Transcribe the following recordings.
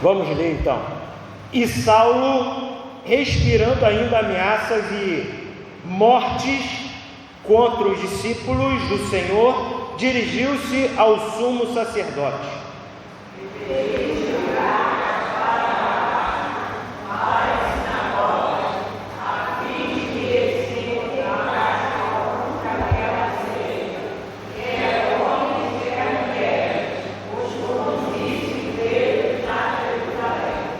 Vamos ler então. E Saulo, respirando ainda ameaças e mortes contra os discípulos do Senhor, dirigiu-se ao sumo sacerdote.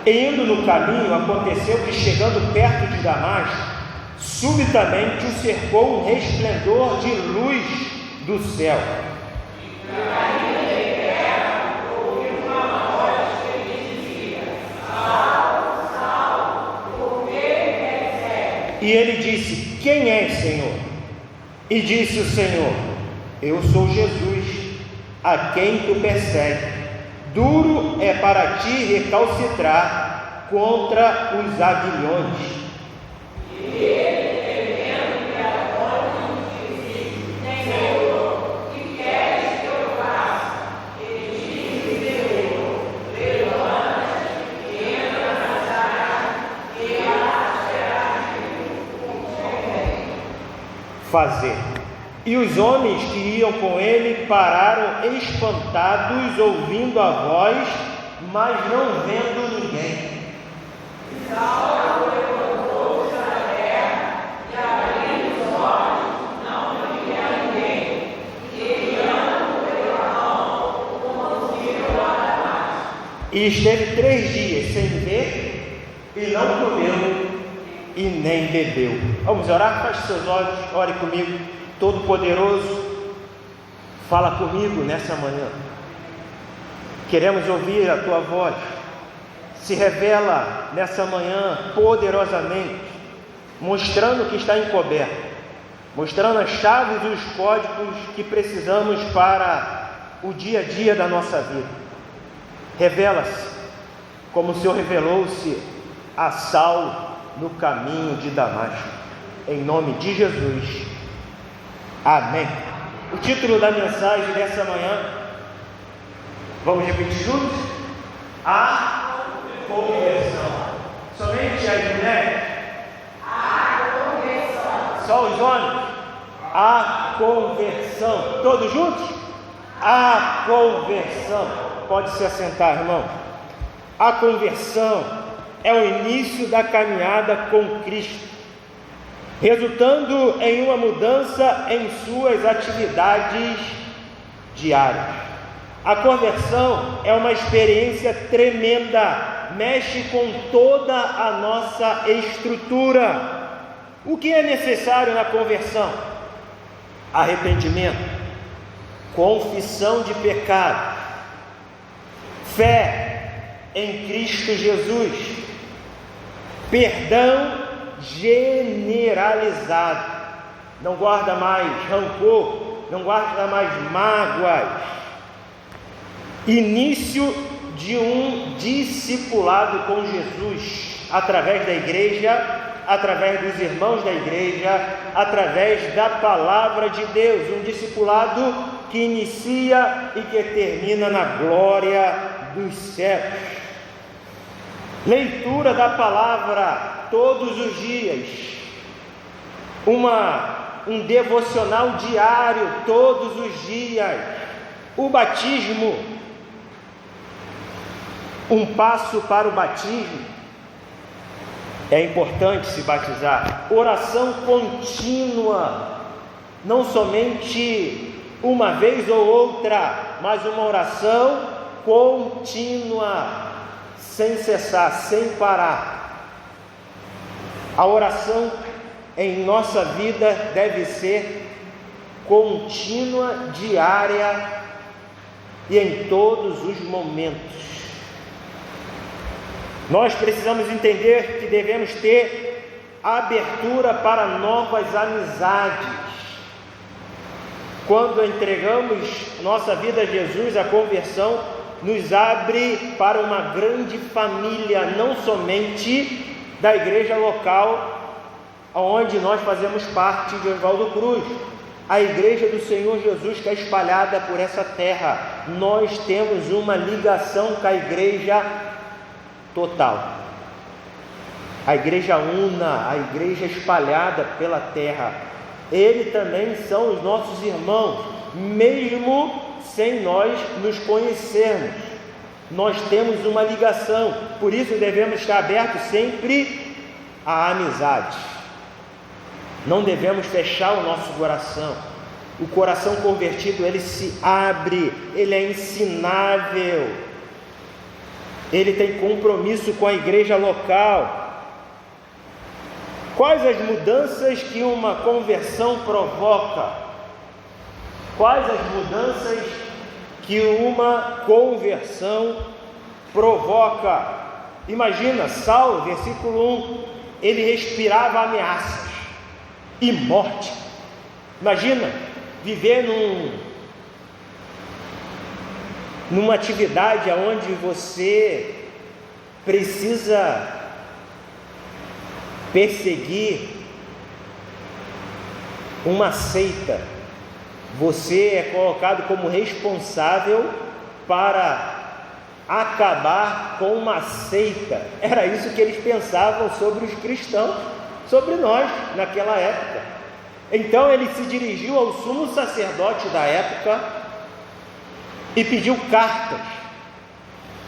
E indo no caminho, aconteceu que, chegando perto de Damasco, subitamente o cercou um resplendor de luz do céu. E ele disse: quem és, Senhor? E disse o Senhor: eu sou Jesus, a quem tu persegues. Duro é para ti recalcitrar contra os aguilhões. E ele, temendo que agora disse: Senhor, que queres que eu faça? Ele disse: Senhor, levanta-te e entra na cidade, e ela será fazer. E os homens que iam com ele pararam espantados, ouvindo a voz, mas não vendo ninguém. E Saulo levantou-se da terra e, abrindo os olhos, não via ninguém. E guiando pela mão, conduziu a Damasco. E esteve 3 dias sem ver, e não comeu, e nem bebeu. Vamos orar? Feche seus olhos, ore comigo. Todo-Poderoso, fala comigo nessa manhã. Queremos ouvir a Tua voz. Se revela nessa manhã poderosamente, mostrando o que está encoberto, mostrando as chaves e os códigos que precisamos para o dia a dia da nossa vida. Revela-se como o Senhor revelou-se a Saulo no caminho de Damasco. Em nome de Jesus. Amém. O título da mensagem dessa manhã, vamos repetir juntos? A conversão. Somente as mulheres? A conversão. Só os homens? A conversão. Todos juntos? A conversão. Pode se assentar, irmão. A conversão é o início da caminhada com Cristo, resultando em uma mudança em suas atividades diárias. A conversão é uma experiência tremenda, mexe com toda a nossa estrutura. O que é necessário na conversão? Arrependimento, confissão de pecado, fé em Cristo Jesus, perdão generalizado, não guarda mais rancor, não guarda mais mágoas, início de um discipulado com Jesus, através da igreja, através dos irmãos da igreja, através da palavra de Deus, um discipulado que inicia e que termina na glória dos céus. Leitura da palavra todos os dias, um devocional diário todos os dias, o batismo, um passo para o batismo, é importante se batizar, oração contínua, não somente uma vez ou outra, mas uma oração contínua, sem cessar, sem parar. A oração em nossa vida deve ser contínua, diária e em todos os momentos. Nós precisamos entender que devemos ter abertura para novas amizades. Quando entregamos nossa vida a Jesus, a conversão nos abre para uma grande família, não somente da igreja local onde nós fazemos parte de Oswaldo Cruz, a igreja do Senhor Jesus que é espalhada por essa terra. Nós temos uma ligação com a igreja total. A igreja una, a igreja espalhada pela terra, eles também são os nossos irmãos, mesmo sem nós nos conhecermos. Nós temos uma ligação, por isso devemos estar abertos sempre à amizade. Não devemos fechar o nosso coração. O coração convertido, ele se abre, ele é ensinável, ele tem compromisso com a igreja local. Quais as mudanças que uma conversão provoca? Quais as mudanças que uma conversão provoca? Imagina, Saulo, versículo 1, ele respirava ameaças e morte. Imagina viver numa atividade onde você precisa perseguir uma seita. Você é colocado como responsável para acabar com uma seita. Era isso que eles pensavam sobre os cristãos, sobre nós naquela época. Então ele se dirigiu ao sumo sacerdote da época e pediu cartas.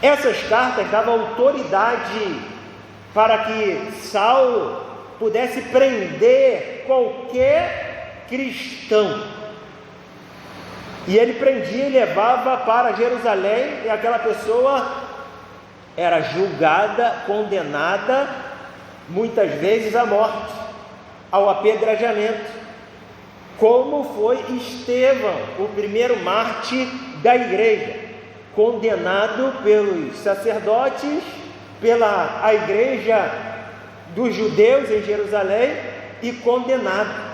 Essas cartas davam autoridade para que Saulo pudesse prender qualquer cristão. E ele prendia e levava para Jerusalém, e aquela pessoa era julgada, condenada, muitas vezes à morte, ao apedrejamento, como foi Estevão, o primeiro mártir da igreja, condenado pelos sacerdotes, pela a igreja dos judeus em Jerusalém, e condenado.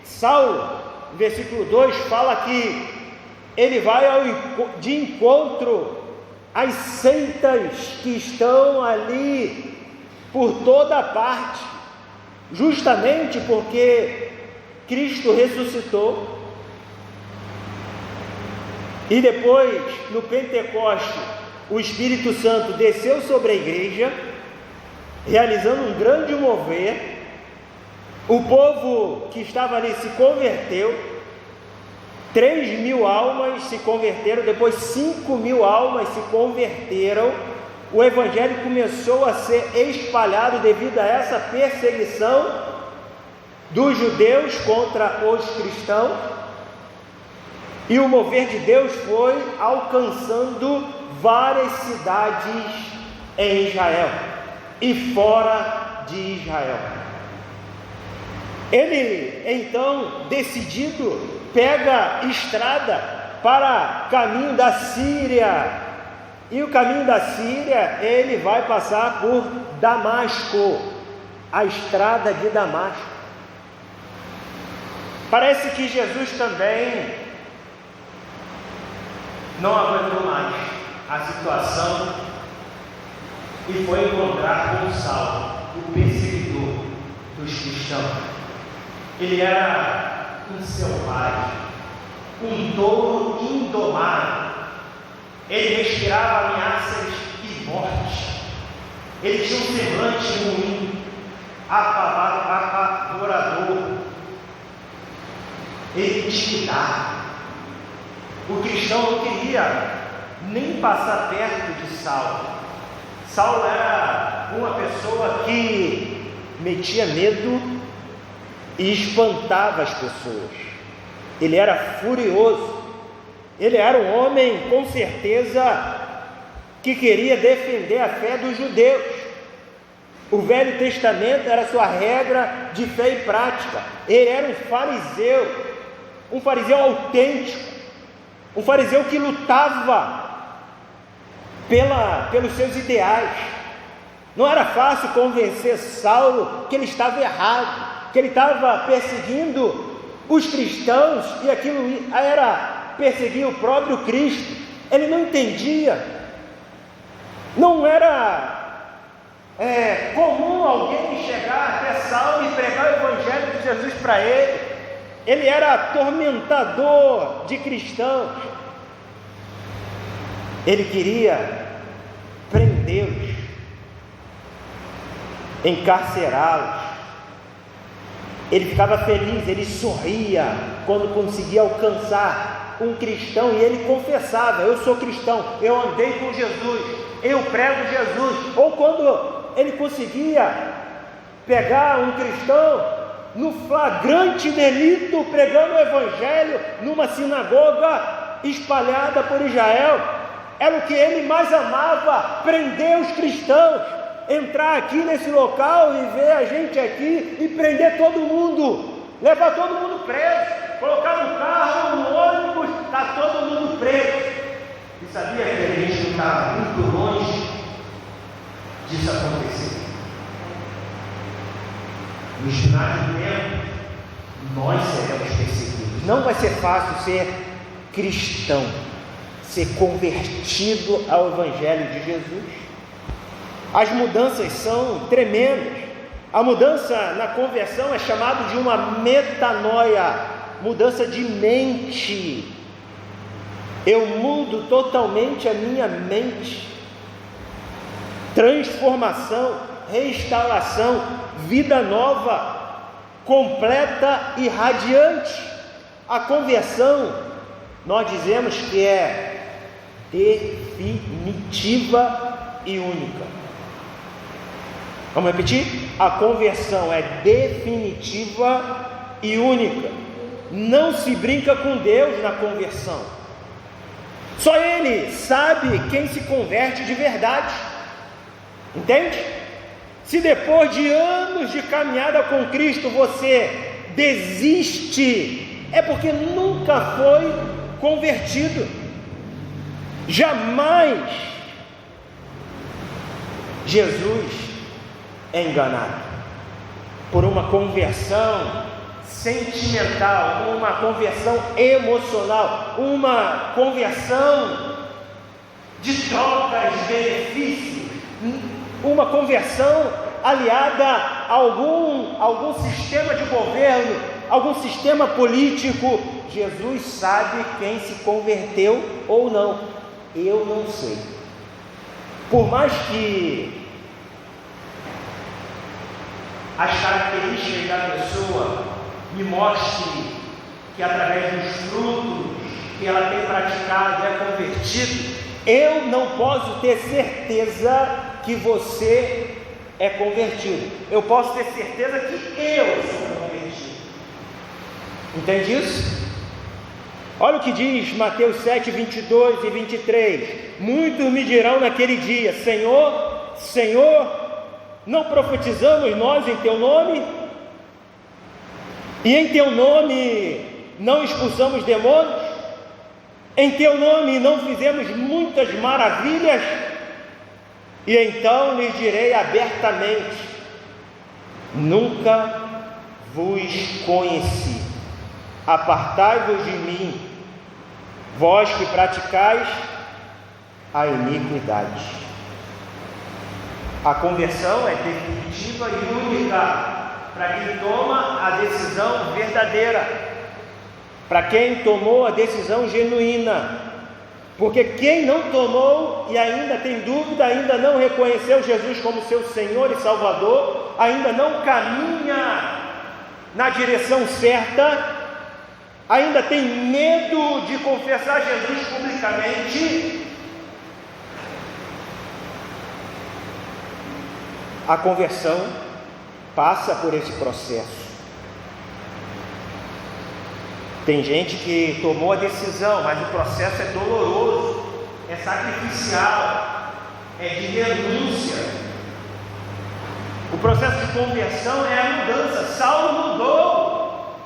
Saulo, versículo 2, fala que ele vai de encontro às seitas que estão ali por toda parte, justamente porque Cristo ressuscitou. E depois, no Pentecoste, o Espírito Santo desceu sobre a igreja, realizando um grande mover. O povo que estava ali se converteu, 3.000 almas se converteram, depois 5.000 almas se converteram. O evangelho começou a ser espalhado devido a essa perseguição dos judeus contra os cristãos, e o mover de Deus foi alcançando várias cidades em Israel e fora de Israel. Ele então, decidido, pega estrada para caminho da Síria, e o caminho da Síria ele vai passar por Damasco, a estrada de Damasco. Parece que Jesus também não aguentou mais a situação e foi encontrar com Saulo, o perseguidor dos cristãos. Ele era um selvagem, um touro indomável. Ele respirava ameaças e morte. Ele tinha um semblante ruim, apavorador. Ele intimidava. O cristão não queria nem passar perto de Saulo. Saulo era uma pessoa que metia medo e espantava as pessoas. Ele era furioso. Ele era um homem, com certeza, que queria defender a fé dos judeus. O Velho Testamento era sua regra de fé e prática. Ele era um fariseu autêntico, um fariseu que lutava pelos seus ideais. Não era fácil convencer Saulo que ele estava errado, que ele estava perseguindo os cristãos, e aquilo era perseguir o próprio Cristo. Ele não entendia. Não era comum alguém chegar até Saulo e pregar o Evangelho de Jesus para ele. Ele era atormentador de cristãos. Ele queria prendê-los, encarcerá-los. Ele ficava feliz, ele sorria quando conseguia alcançar um cristão, e ele confessava: eu sou cristão, eu andei com Jesus, eu prego Jesus. Ou quando ele conseguia pegar um cristão no flagrante delito, pregando o evangelho numa sinagoga espalhada por Israel, era o que ele mais amava: prender os cristãos, entrar aqui nesse local e ver a gente aqui e prender todo mundo, levar todo mundo preso, colocar no carro, no ônibus, está todo mundo preso. E sabia que a gente não estava muito longe disso acontecer? No final do tempo, nós seremos perseguidos. Não vai ser fácil ser cristão, ser convertido ao Evangelho de Jesus. As mudanças são tremendas. A mudança na conversão é chamada de uma metanoia, mudança de mente. Eu mudo totalmente a minha mente. Transformação, restauração, vida nova, completa e radiante. A conversão, nós dizemos que é definitiva e única. Vamos repetir? A conversão é definitiva e única. Não se brinca com Deus na conversão. Só Ele sabe quem se converte de verdade. Entende? Se depois de anos de caminhada com Cristo você desiste, é porque nunca foi convertido. Jamais Jesus é enganado por uma conversão sentimental, uma conversão emocional, uma conversão de trocas de benefícios, uma conversão aliada a algum sistema de governo, algum sistema político. Jesus sabe quem se converteu ou não. Eu não sei. Por mais que as características da pessoa me mostrem que através dos frutos que ela tem praticado é convertido, eu não posso ter certeza que você é convertido. Eu posso ter certeza que eu sou convertido. Entende isso? Olha o que diz Mateus 7, 22 e 23. Muitos me dirão naquele dia: Senhor, Senhor, não profetizamos nós em Teu nome? E em Teu nome não expulsamos demônios? Em Teu nome não fizemos muitas maravilhas? E então lhes direi abertamente: nunca vos conheci. Apartai-vos de mim, vós que praticais a iniquidade. A conversão é definitiva e única para quem toma a decisão verdadeira, para quem tomou a decisão genuína. Porque quem não tomou e ainda tem dúvida, ainda não reconheceu Jesus como seu Senhor e Salvador, ainda não caminha na direção certa, ainda tem medo de confessar Jesus publicamente, a conversão passa por esse processo. Tem gente que tomou a decisão, mas o processo é doloroso, é sacrificial, é de renúncia. O processo de conversão é a mudança. Saulo mudou,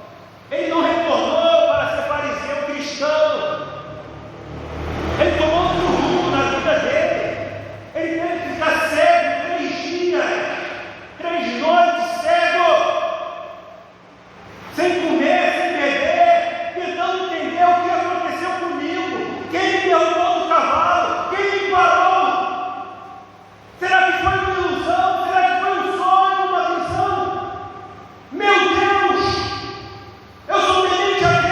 ele não retornou para ser fariseu cristão, ele tomou outro rumo na vida dele. Ele teve que ficar cego 3 dias, 3 noites cego, sem comer, sem beber, tentando entender o que aconteceu comigo. Quem me derrubou do cavalo? Quem me parou? Será que foi uma ilusão? Será que foi um sonho, uma visão? Meu Deus, eu sou temente a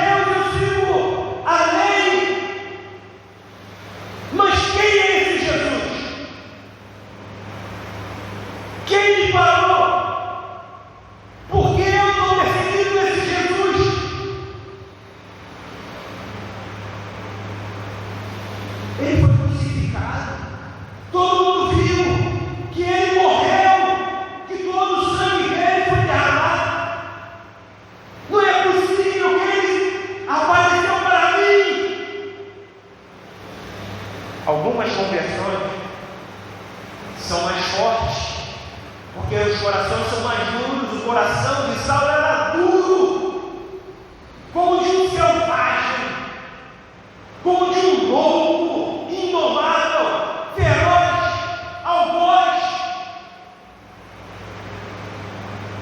Algumas conversões são mais fortes, porque os corações são mais duros. O coração de Saulo era duro, como de um selvagem, como de um lobo, indomável, feroz, algoz,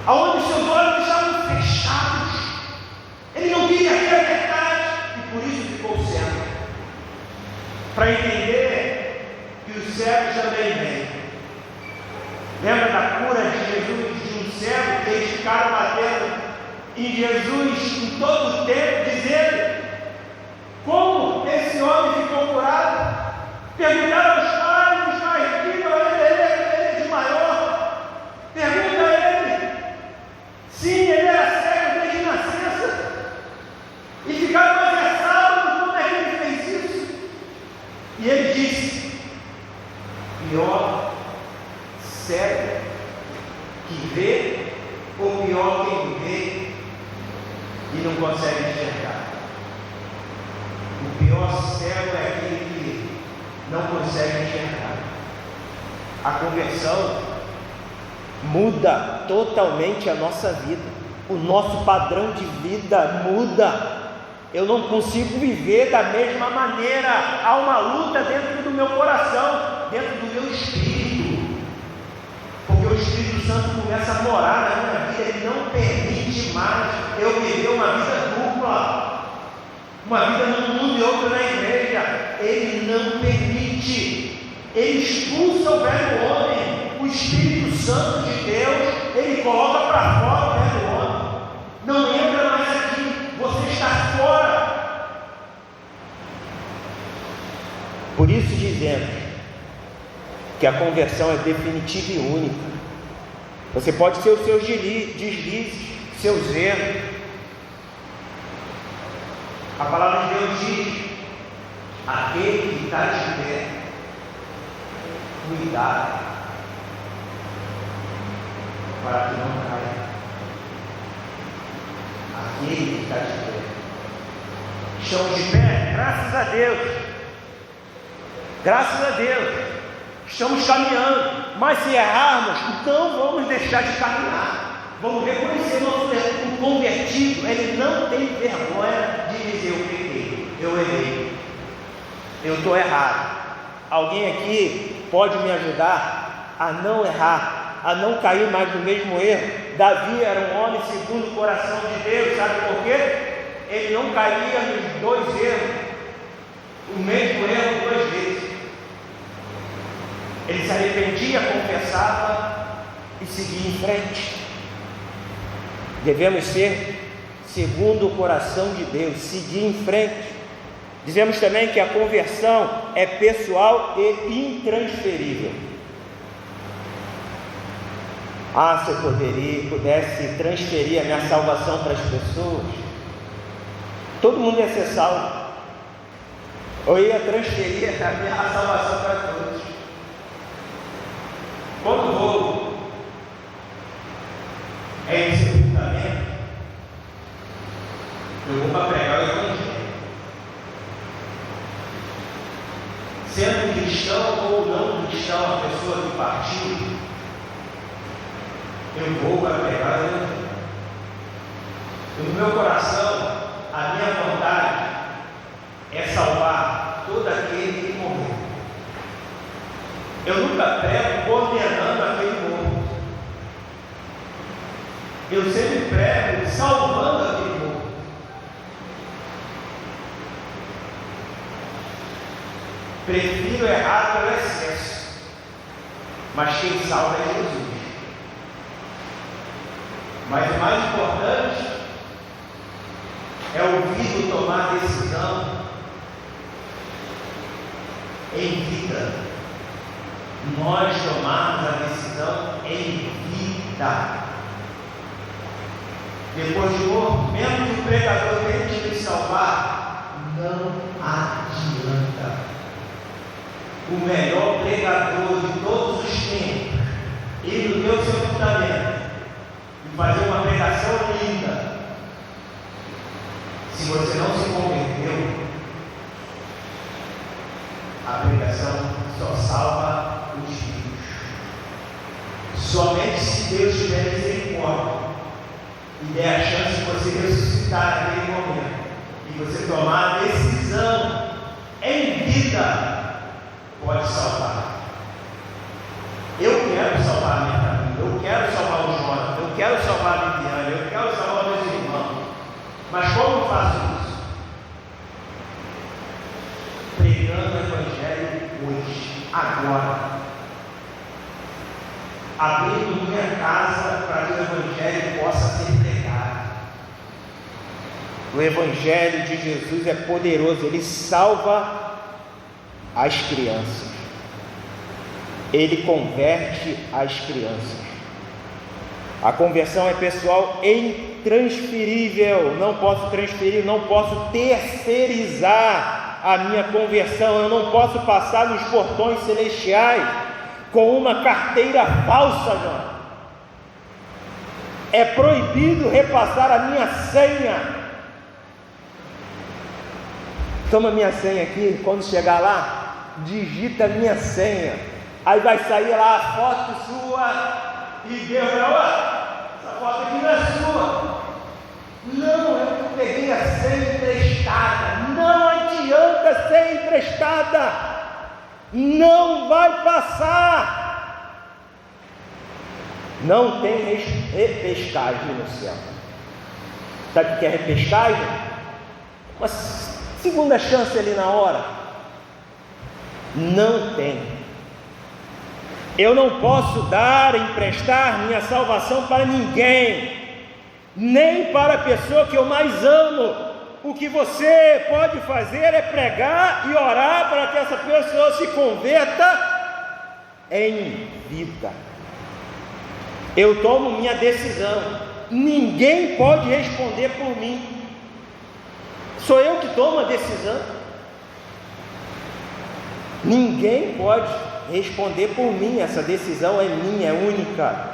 aonde seus olhos estavam fechados. Ele não queria ver a verdade e por isso ficou cego, para entender que os cegos também vêm. Lembra da cura de Jesus de um cego que eles ficaram batendo em Jesus em todo o tempo, dizendo: como esse homem ficou curado? Perguntaram aos pais, os mais ricos, ele é de maior. Pergunta a ele. Sim, ele era cego desde nascença. E ficaram conversados como é que ele fez isso. E ele disse: pior cego que vê, ou pior quem vê e não consegue enxergar. O pior cego é aquele que não consegue enxergar. A conversão muda totalmente a nossa vida. O nosso padrão de vida muda. Eu não consigo viver da mesma maneira. Há uma luta dentro do meu coração, dentro do meu espírito. Porque o Espírito Santo começa a morar na minha vida. Ele não permite mais eu viver uma vida dupla, uma vida no mundo e outra na igreja. Ele não permite. Ele expulsa o velho homem. O Espírito Santo de Deus, ele coloca para fora o velho homem. Não entra mais aqui. Você está fora. Por isso dizemos que a conversão é definitiva e única. Você pode ter os seus deslizes, seus erros. A palavra de Deus diz: aquele que está de pé, cuidado para que não caia. Aquele que está de pé. Estamos de pé, graças a Deus. Graças a Deus. Estamos caminhando. Mas se errarmos, não vamos deixar de caminhar. Vamos reconhecer o convertido. Ele não tem vergonha de dizer: eu pequei, eu errei, eu estou errado. Alguém aqui pode me ajudar a não errar, a não cair mais no mesmo erro? Davi era um homem segundo o coração de Deus. Sabe por quê? Ele não caía nos dois erros, o mesmo erro duas vezes. Ele se arrependia, confessava e seguia em frente. Devemos ser segundo o coração de Deus, seguir em frente. Dizemos também que a conversão é pessoal e intransferível. Se eu pudesse transferir a minha salvação para as pessoas, todo mundo ia ser salvo. Eu ia transferir a minha salvação para todos. Quando vou em sepultamento, eu vou para pregar o Evangelho. Sendo cristão ou não cristão, a pessoa que partiu, eu vou para pregar o Evangelho. No meu coração, a minha vontade é salvar todo aquele que morreu. Eu nunca prego condenando aquele morto. Eu sempre prego salvando aquele morto. Prefiro errar pelo excesso, mas quem salva é Jesus. Mas o mais importante é ouvir tomar decisão em vida. Nós tomarmos a decisão em vida. Depois de morto, mesmo que o pregador tente me salvar, não adianta. O melhor pregador de todos os tempos, ir no teu sepultamento e fazer uma pregação linda, se você não se converteu, A pregação só salva os vivos. Somente se Deus tiver misericórdia e der a chance de você ressuscitar naquele momento e você tomar a decisão em vida, pode salvar. Eu quero salvar a minha família, eu quero salvar o Jonas, eu quero salvar a Viviane, eu quero salvar meus irmãos. Mas como eu faço isso? Pregando o Evangelho hoje, agora. Abrindo minha casa para que o Evangelho possa ser pregado. O Evangelho de Jesus é poderoso, ele salva as crianças. Ele converte as crianças. A conversão é pessoal e intransferível. Não posso transferir, não posso terceirizar a minha conversão. Eu não posso passar nos portões celestiais com uma carteira falsa, João. É proibido repassar a minha senha. Toma minha senha aqui, quando chegar lá, digita a minha senha. Aí vai sair lá a foto sua e Deus vai, essa foto aqui não é sua. Não, eu peguei a senha emprestada. Não adianta ser emprestada. Não vai passar. Não tem repescagem no céu. Sabe o que é repescagem? Uma segunda chance ali na hora. Não tem. Eu não posso emprestar minha salvação para ninguém, nem para a pessoa que eu mais amo. O que você pode fazer é pregar e orar para que essa pessoa se converta em vida. Eu tomo minha decisão. Ninguém pode responder por mim. Sou eu que tomo a decisão. Ninguém pode responder por mim. Essa decisão é minha, é única.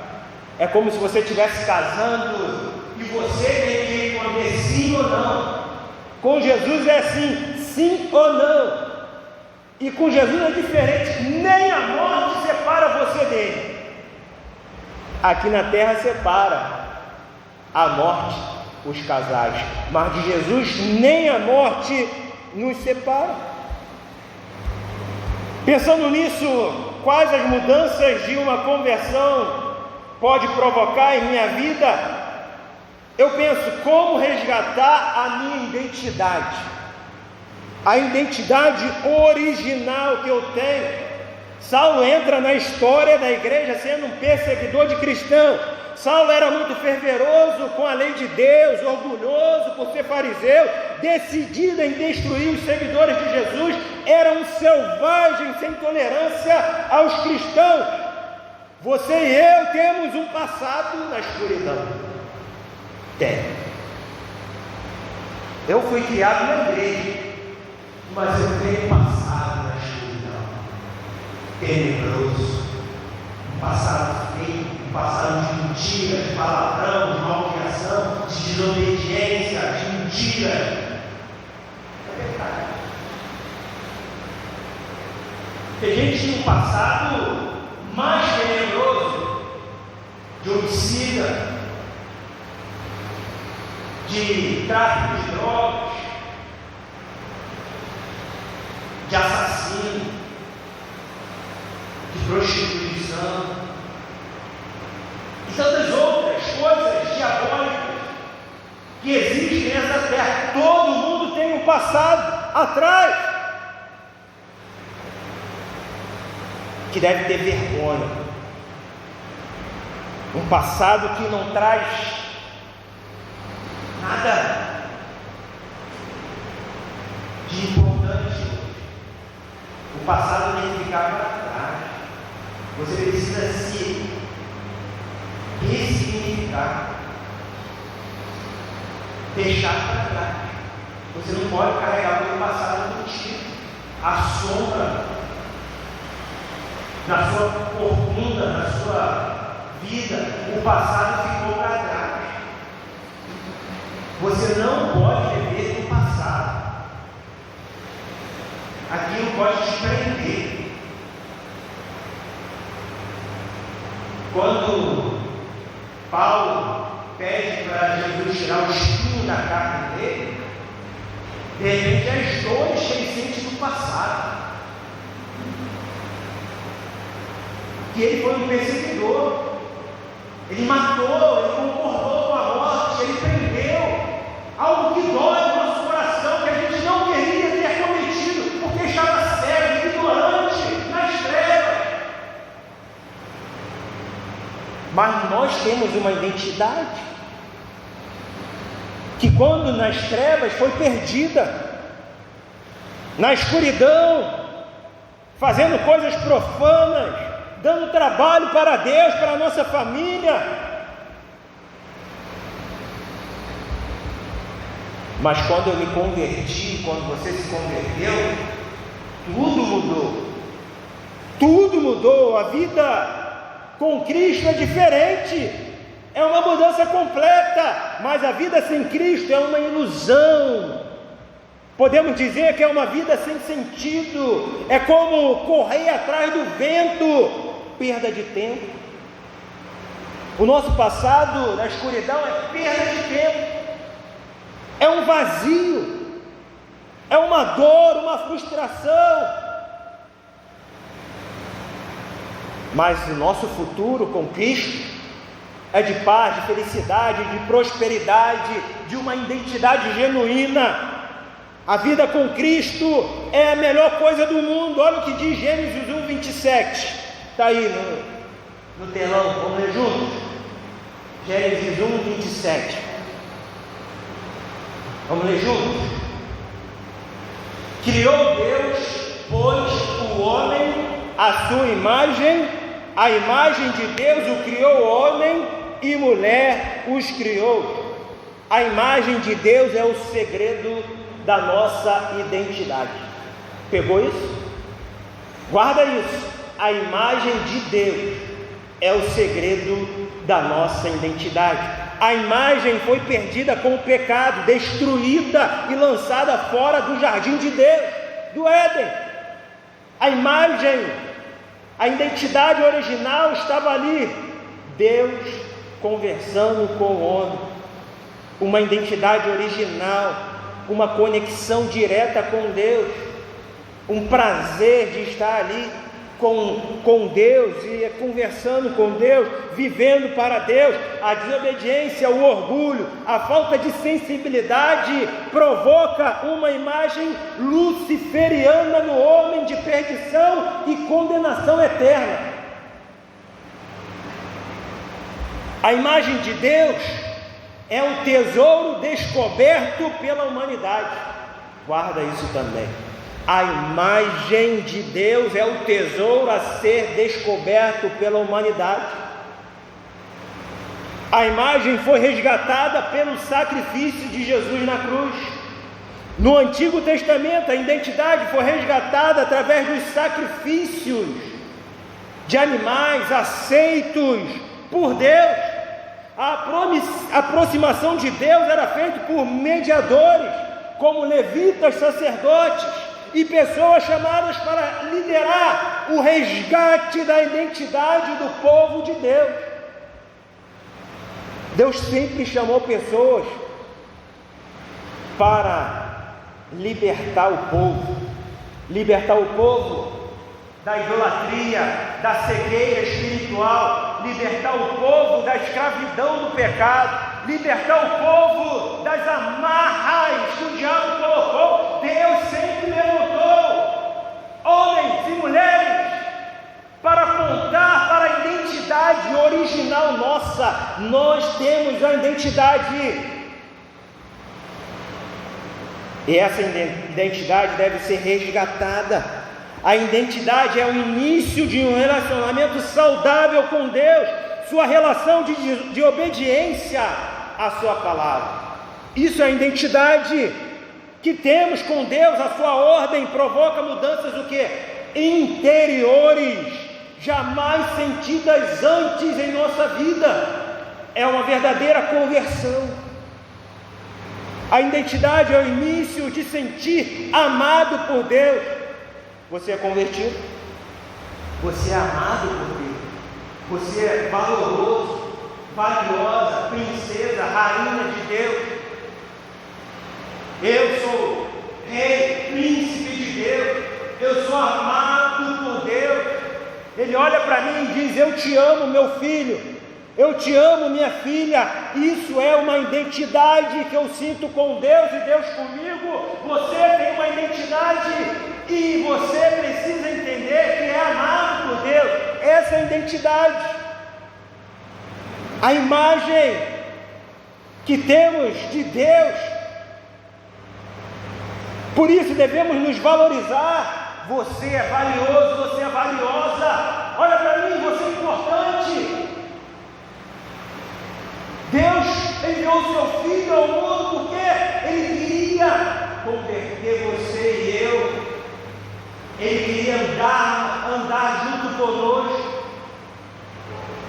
É como se você estivesse casando e você tem que responder sim ou não. Com Jesus é assim, sim ou não. E com Jesus é diferente. Nem a morte separa você dele. Aqui na terra separa a morte os casais, mas de Jesus nem a morte nos separa. Pensando nisso, quais as mudanças de uma conversão pode provocar em minha vida? Eu penso, como resgatar a minha identidade, a identidade original que eu tenho. Saulo entra na história da igreja sendo um perseguidor de cristãos. Saulo era muito fervoroso com a lei de Deus, orgulhoso por ser fariseu, decidido em destruir os seguidores de Jesus. Era um selvagem sem tolerância aos cristãos. Você e eu temos um passado na escuridão. Tem. Eu fui criado na igreja, mas eu tenho passado na escuridão, tenebroso, um passado feio, um passado de mentira, de palavrão, de malcriação, de desobediência, de mentira. É verdade. Porque a gente tinha um passado mais tenebroso, de homicida, de tráfico de drogas, de assassino, de prostituição e tantas outras coisas diabólicas que existem nessa terra. Todo mundo tem um passado atrás que deve ter vergonha, um passado que não traz nada de importante. O passado tem que ficar para trás. Você precisa se ressignificar, deixar para trás. Você não pode carregar o passado contigo. A sombra na sua fortuna, na sua vida, o passado ficou para trás. Você não pode viver no passado. aquilo pode te prender. Quando Paulo pede para Jesus tirar o espinho da carne dele, de repente as dores que ele sente do passado, que ele foi um perseguidor, ele matou, ele concordou com a morte, ele prendeu algo que dói no nosso coração, que a gente não queria ter cometido, porque estava cego, ignorante, nas trevas. Mas nós temos uma identidade que, quando nas trevas, foi perdida, na escuridão, fazendo coisas profanas, dando trabalho para Deus, para a nossa família. Mas quando eu me converti, quando você se converteu, tudo mudou. Tudo mudou. A vida com Cristo é diferente. É uma mudança completa. Mas a vida sem Cristo é uma ilusão. Podemos dizer que é uma vida sem sentido. É como correr atrás do vento. Perda de tempo. O nosso passado na escuridão é perda de tempo. É um vazio, é uma dor, uma frustração. Mas o nosso futuro com Cristo é de paz, de felicidade, de prosperidade, de uma identidade genuína. A vida com Cristo é a melhor coisa do mundo. Olha o que diz Gênesis 1:27. Está aí no telão, vamos ler juntos? Gênesis 1:27. Vamos ler juntos? Criou Deus, pois, o homem à sua imagem, a imagem de Deus o criou homem e mulher os criou. A imagem de Deus é o segredo da nossa identidade. Pegou isso? Guarda isso. A imagem de Deus é o segredo da nossa identidade. A imagem foi perdida com o pecado, destruída e lançada fora do jardim de Deus, do Éden. A imagem, a identidade original estava ali, Deus conversando com o homem, uma identidade original, uma conexão direta com Deus, um prazer de estar ali com Deus e conversando com Deus, vivendo para Deus. A desobediência, o orgulho, a falta de sensibilidade provoca uma imagem luciferiana no homem de perdição e condenação eterna. A imagem de Deus é o tesouro descoberto pela humanidade. Guarda isso também. A imagem de Deus é o tesouro a ser descoberto pela humanidade. A imagem foi resgatada pelo sacrifício de Jesus na cruz. No Antigo Testamento, a identidade foi resgatada através dos sacrifícios de animais aceitos por Deus. A aproximação de Deus era feita por mediadores, como levitas, sacerdotes e pessoas chamadas para liderar o resgate da identidade do povo de Deus. Deus sempre chamou pessoas para libertar o povo da idolatria, da cegueira espiritual, libertar o povo da escravidão do pecado, libertar o povo das amarras que o diabo colocou. Deus sempre levantou homens e mulheres para apontar para a identidade original nossa. Nós temos a identidade, e essa identidade deve ser resgatada. A identidade é o início de um relacionamento saudável com Deus, sua relação de obediência à sua palavra. Isso é a identidade que temos com Deus. A sua ordem provoca mudanças o quê? Interiores, jamais sentidas antes em nossa vida. É uma verdadeira conversão. A identidade é o início de sentir amado por Deus. Você é convertido, você é amado por Deus, você é valoroso, valiosa, princesa, rainha de Deus. Eu sou rei, príncipe de Deus, eu sou amado por Deus. Ele olha para mim e diz: eu te amo, meu filho, eu te amo, minha filha. Isso é uma identidade que eu sinto com Deus e Deus comigo. Você tem uma identidade e você precisa entender que é amado por Deus. Essa é a identidade, a imagem que temos de Deus. Por isso devemos nos valorizar. Você é valioso, você é valiosa. Olha para mim, você é importante. Deus enviou seu Filho ao mundo porque Ele queria converter você e eu. Ele queria andar junto conosco.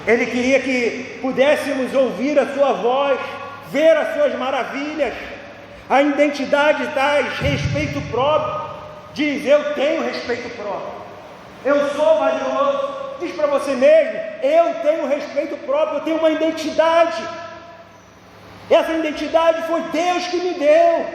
Ele queria que pudéssemos ouvir a sua voz, ver as suas maravilhas. A identidade traz respeito próprio. Diz: eu tenho respeito próprio, eu sou valioso. Diz para você mesmo: eu tenho respeito próprio, eu tenho uma identidade. Essa identidade foi Deus que me deu.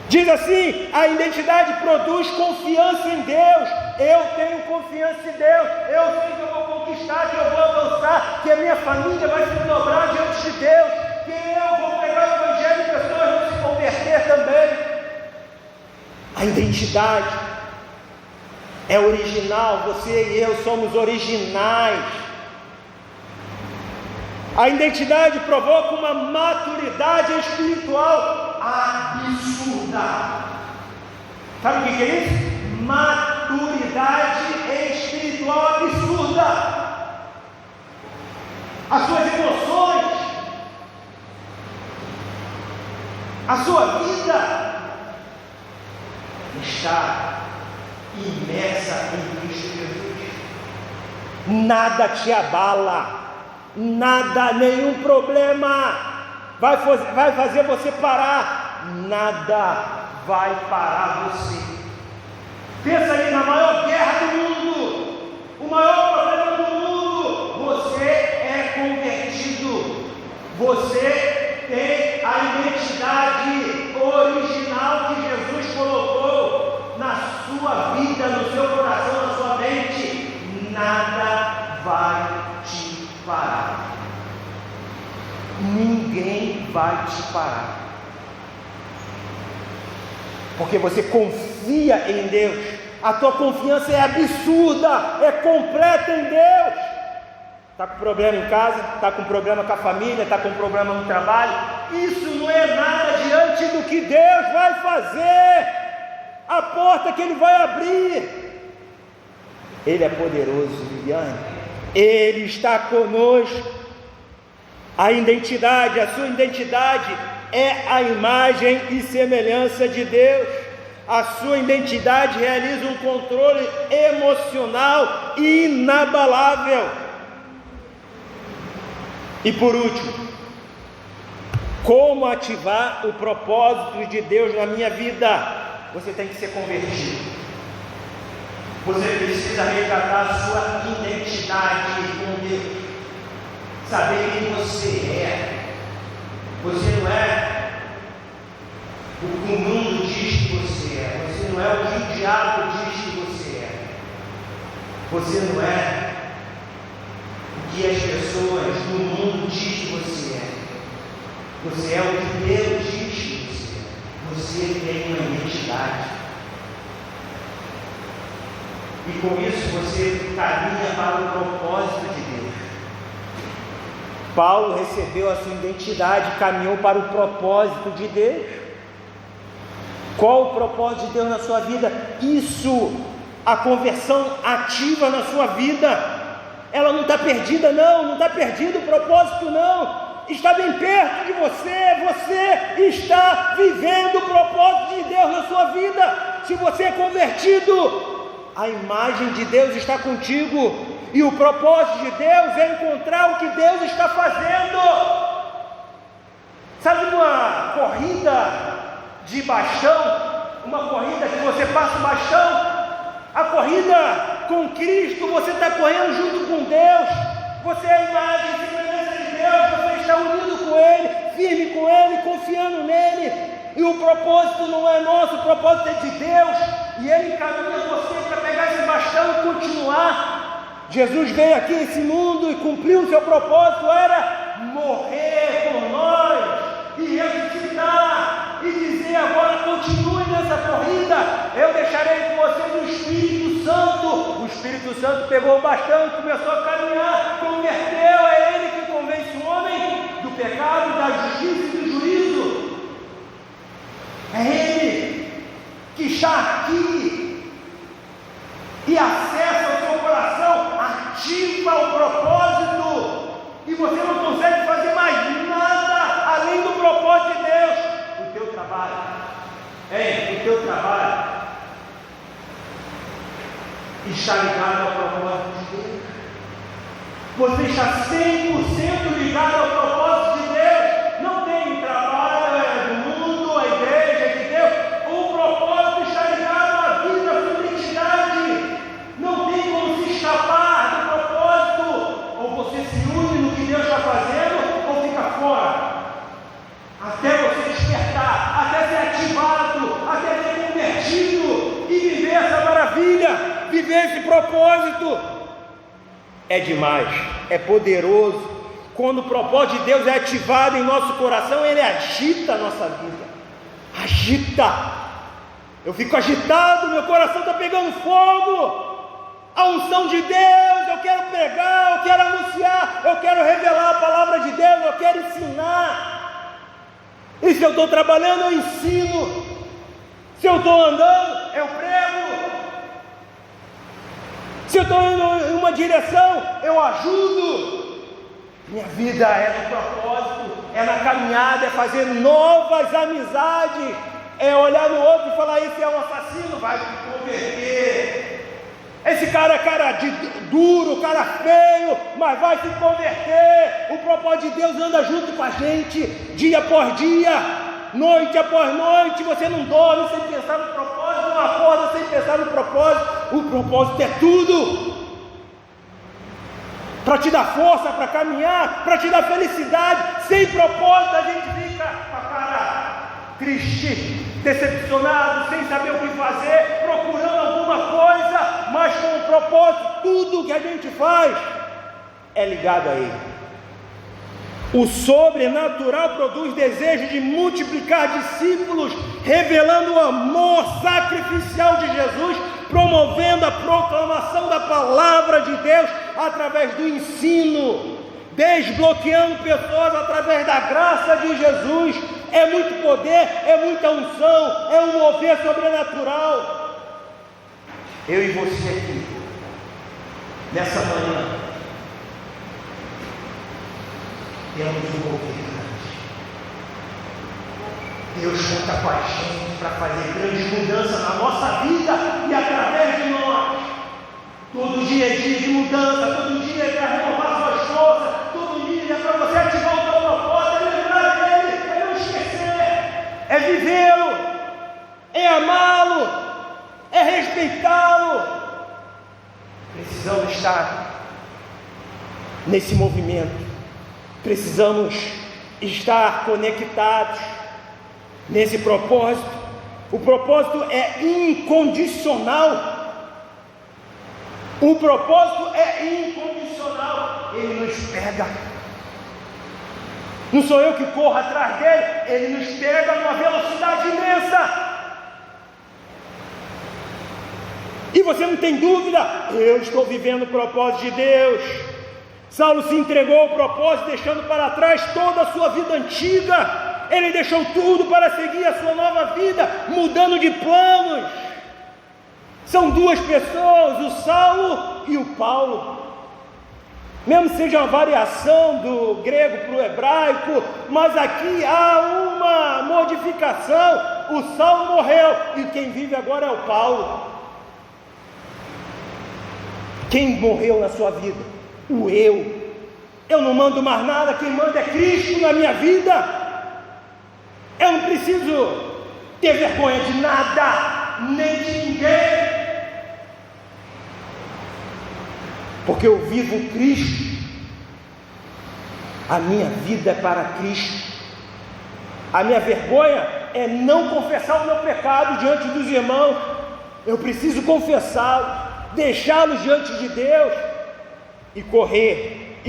Diz assim: a identidade produz confiança em Deus. Eu tenho confiança em Deus, eu sei que eu vou conquistar, que eu vou avançar, que a minha família vai se dobrar diante de Deus, que eu vou pregar o Evangelho e pessoas vão se converter também. A identidade é original, você e eu somos originais. A identidade provoca uma maturidade espiritual absurda. Sabe o que é isso? Maturidade espiritual absurda. As suas emoções, a sua vida está imersa em Cristo Jesus. Nada te abala, nada, nenhum problema vai fazer você parar. Nada vai parar você. Pensa aí na maior guerra do mundo, o maior problema do mundo. Você é convertido, você tem a identidade original que Jesus colocou na sua vida, no seu coração, na sua mente. Nada vai te parar. Ninguém vai te parar. Porque você confia em Deus. A tua confiança é absurda, é completa em Deus. Está com problema em casa, está com problema com a família, está com problema no trabalho. Isso não é nada diante do que Deus vai fazer, a porta que Ele vai abrir. Ele é poderoso, Viviane. Ele está conosco. A identidade, a sua identidade é a imagem e semelhança de Deus. A sua identidade realiza um controle emocional inabalável. E por último, como ativar o propósito de Deus na minha vida? Você tem que ser convertido. Você precisa resgatar a sua identidade com Deus. Saber quem você é. Você não é o que o mundo diz que você é. Você não é o que o diabo diz que você é. Você não é o que as pessoas do mundo diz que você é. Você é o que Deus diz que você é. Você tem uma identidade. E com isso você caminha para o propósito de Deus. Paulo recebeu a sua identidade e caminhou para o propósito de Deus. Qual o propósito de Deus na sua vida? Isso, a conversão ativa na sua vida. Ela não está perdida não, não está perdido o propósito não. Está bem perto de você, você está vivendo o propósito de Deus na sua vida. Se você é convertido, a imagem de Deus está contigo. E o propósito de Deus é encontrar o que Deus está fazendo. Sabe uma corrida de bastão? uma corrida que você passa o bastão. A corrida com Cristo, você está correndo junto com Deus, você é a imagem e semelhança de Deus, você está unido com Ele, firme com Ele, confiando nele, e o propósito não é nosso, o propósito é de Deus, e Ele encaminha você para pegar esse bastão e continuar. Jesus veio aqui nesse mundo e cumpriu o seu propósito, era morrer por nós, e ressuscitar, e dizer agora, continue nessa corrida, eu deixarei com vocês o Espírito Santo. O Espírito Santo pegou o bastão e começou a caminhar, converteu, é Ele que convence o homem do pecado, da justiça e do juízo, é Ele que está aqui e acessa o seu coração, ativa o propósito, e você não consegue fazer mais nada além do propósito de Deus. O teu trabalho, o teu trabalho está ligado ao propósito de Deus. Você está 100% ligado ao propósito de Deus. Não tem trabalho do mundo, a igreja de Deus. O propósito está ligado à vida, à sua identidade. Não tem como se escapar do propósito. Ou você se une no que Deus está fazendo, ou fica fora. Até você despertar, até ser ativado, até ser convertido e viver essa maravilha, viver esse propósito. É demais, é poderoso. Quando o propósito de Deus é ativado em nosso coração, ele agita a nossa vida. Agita. Eu fico agitado, meu coração está pegando fogo. A unção de Deus, eu quero pregar, eu quero anunciar, eu quero revelar a palavra de Deus, eu quero ensinar. E se eu estou trabalhando, eu ensino. Se eu estou andando, eu prego. Se eu estou indo em uma direção, eu ajudo. Minha vida é no propósito, é na caminhada, é fazer novas amizades, é olhar no outro e falar: esse é um assassino, vai se converter. Esse cara é cara duro, cara feio, mas vai se converter. O propósito de Deus anda junto com a gente, dia após dia, noite após noite. Você não dorme sem pensar no propósito, não acorda sem pensar no propósito. O propósito é tudo, para te dar força, para caminhar, para te dar felicidade. Sem propósito a gente fica com a cara triste, decepcionado, sem saber o que fazer, procurando alguma coisa, mas com um propósito. Tudo que a gente faz é ligado a Ele. O sobrenatural produz desejo de multiplicar discípulos, revelando o amor sacrificial de Jesus, promovendo a proclamação da palavra de Deus através do ensino, desbloqueando pessoas através da graça de Jesus. É muito poder, é muita unção, é um mover sobrenatural. Eu e você aqui, nessa manhã, temos um mover. Deus conta com a gente para fazer grandes mudanças na nossa vida e através de nós. Todo dia é dia de mudança, todo dia é para renovar suas forças, todo dia é para você ativar o teu propósito, é lembrar dele, é não esquecer, é vivê-lo, é amá-lo, é respeitá-lo. Precisamos estar nesse movimento, precisamos estar conectados nesse propósito. O propósito é incondicional. O propósito é incondicional. Ele nos pega. Não sou eu que corro atrás dele, ele nos pega numa velocidade imensa. E você não tem dúvida, eu estou vivendo o propósito de Deus. Saulo se entregou ao propósito, deixando para trás toda a sua vida antiga. Ele deixou tudo para seguir a sua nova vida, mudando de planos. São duas pessoas, o Saulo e o Paulo. Mesmo que seja uma variação do grego para o hebraico, mas aqui há uma modificação. O Saulo morreu e quem vive agora é o Paulo. Quem morreu na sua vida? O eu. Eu não mando mais nada, quem manda é Cristo na minha vida. Eu não preciso ter vergonha de nada, nem de ninguém, porque eu vivo Cristo, a minha vida é para Cristo. A minha vergonha é não confessar o meu pecado diante dos irmãos. Eu preciso confessá-lo, deixá-los diante de Deus e correr,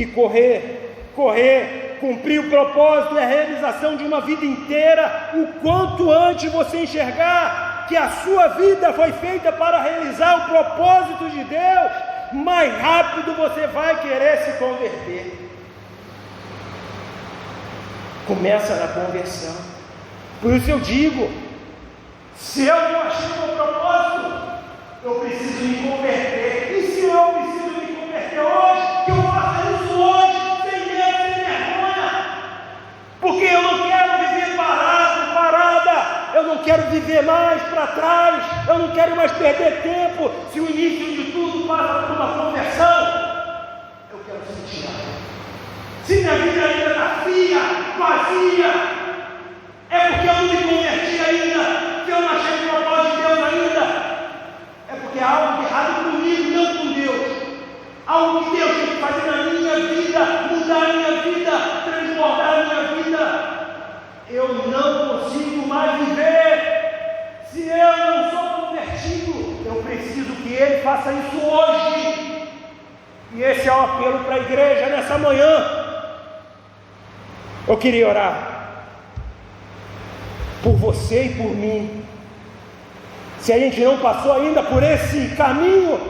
cumprir o propósito e a realização de uma vida inteira. O quanto antes você enxergar que a sua vida foi feita para realizar o propósito de Deus, mais rápido você vai querer se converter. Começa na conversão. Por isso eu digo, se eu não achei o meu propósito, eu preciso me converter. E se eu preciso me converter hoje, que eu faça isso hoje, sem medo, sem vergonha, porque eu não quero viver parada, eu não quero viver mais para trás, eu não quero mais perder tempo. Se o início de tudo passa por uma conversão, eu quero sentir algo. Se minha vida ainda está fria, vazia, é porque eu não me converti ainda, se eu não achei o propósito de Deus ainda, é porque há algo errado comigo, não com Deus. Algo que Deus tem que fazer na minha vida, mudar a minha vida, transbordar a minha vida. Eu não consigo mais viver se eu não sou convertido. Eu preciso que Ele faça isso hoje. E esse é o apelo para a igreja nessa manhã. Eu queria orar por você e por mim. Se a gente não passou ainda por esse caminho,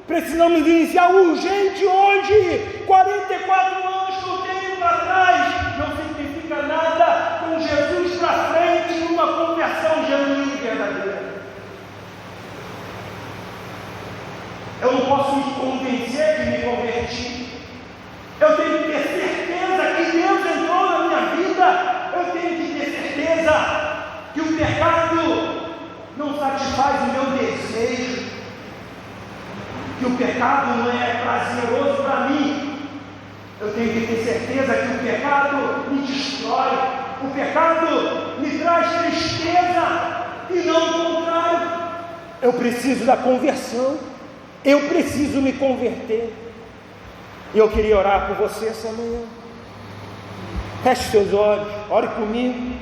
precisamos iniciar urgente hoje. 44 anos que eu tenho para trás não significa nada com Jesus para frente numa conversão genuína e verdadeira. Eu não posso me convencer que me converti. Eu tenho que ter certeza que Deus entrou na minha vida. Eu tenho que ter certeza que o pecado não satisfaz o meu desejo, que o pecado não é prazeroso para mim. Eu tenho que ter certeza que o pecado me destrói, o pecado me traz tristeza e não o contrário. Eu preciso da conversão, eu preciso me converter. E eu queria orar por você essa manhã. Feche seus olhos, ore comigo.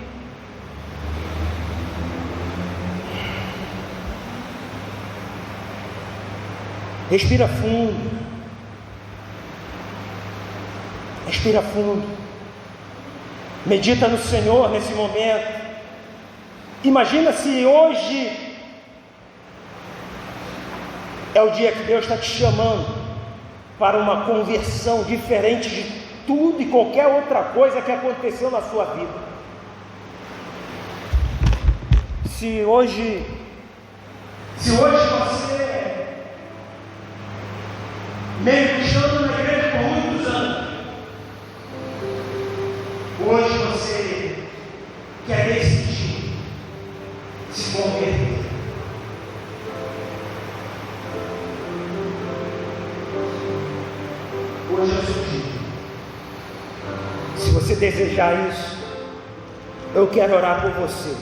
Respira fundo. Respira fundo. Medita no Senhor nesse momento. Imagina se hoje é o dia que Deus está te chamando para uma conversão diferente de tudo e qualquer outra coisa que aconteceu na sua vida. Se hoje você, mesmo estando na igreja por muitos anos, hoje você quer decidir se converter. Hoje é o seu dia. Se você desejar isso, eu quero orar por você.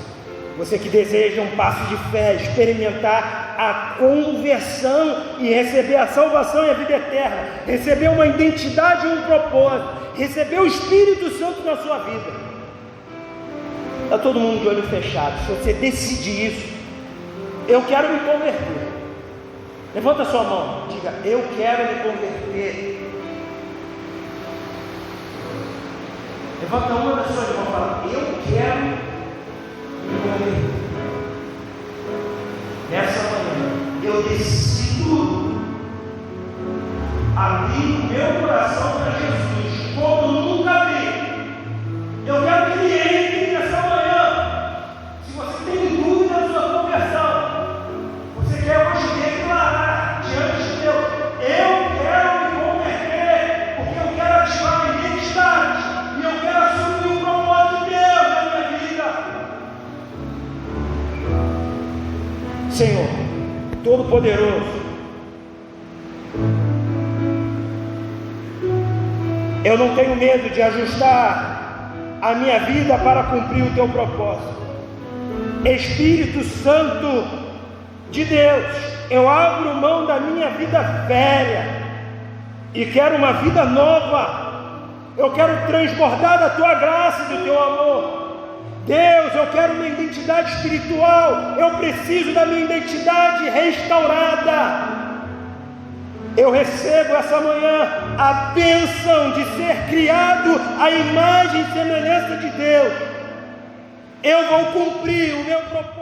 Você que deseja um passo de fé, experimentar a conversão e receber a salvação e a vida eterna, receber uma identidade e um propósito, receber o Espírito Santo na sua vida. Está todo mundo de olho fechado. Se você decidir isso, eu quero me converter. Levanta a sua mão, diga: eu quero me converter. Levanta uma das suas mãos e fala: eu quero me converter. Nessa manhã, eu decido abrir o meu coração para Jesus, como nunca abri. Eu quero que Ele entre nessa manhã. Se você tem dúvida da sua conversão, você quer hoje declarar diante de Deus: eu quero me converter, porque eu quero ativar a identidade. E eu quero assumir o propósito de Deus na minha vida. Senhor Todo-Poderoso, eu não tenho medo de ajustar a minha vida para cumprir o Teu propósito. Espírito Santo de Deus, eu abro mão da minha vida velha e quero uma vida nova. Eu quero transbordar da tua graça e do teu amor. Deus, eu quero uma identidade espiritual. Eu preciso da minha identidade restaurada. Eu recebo essa manhã a bênção de ser criado à imagem e semelhança de Deus. Eu vou cumprir o meu propósito.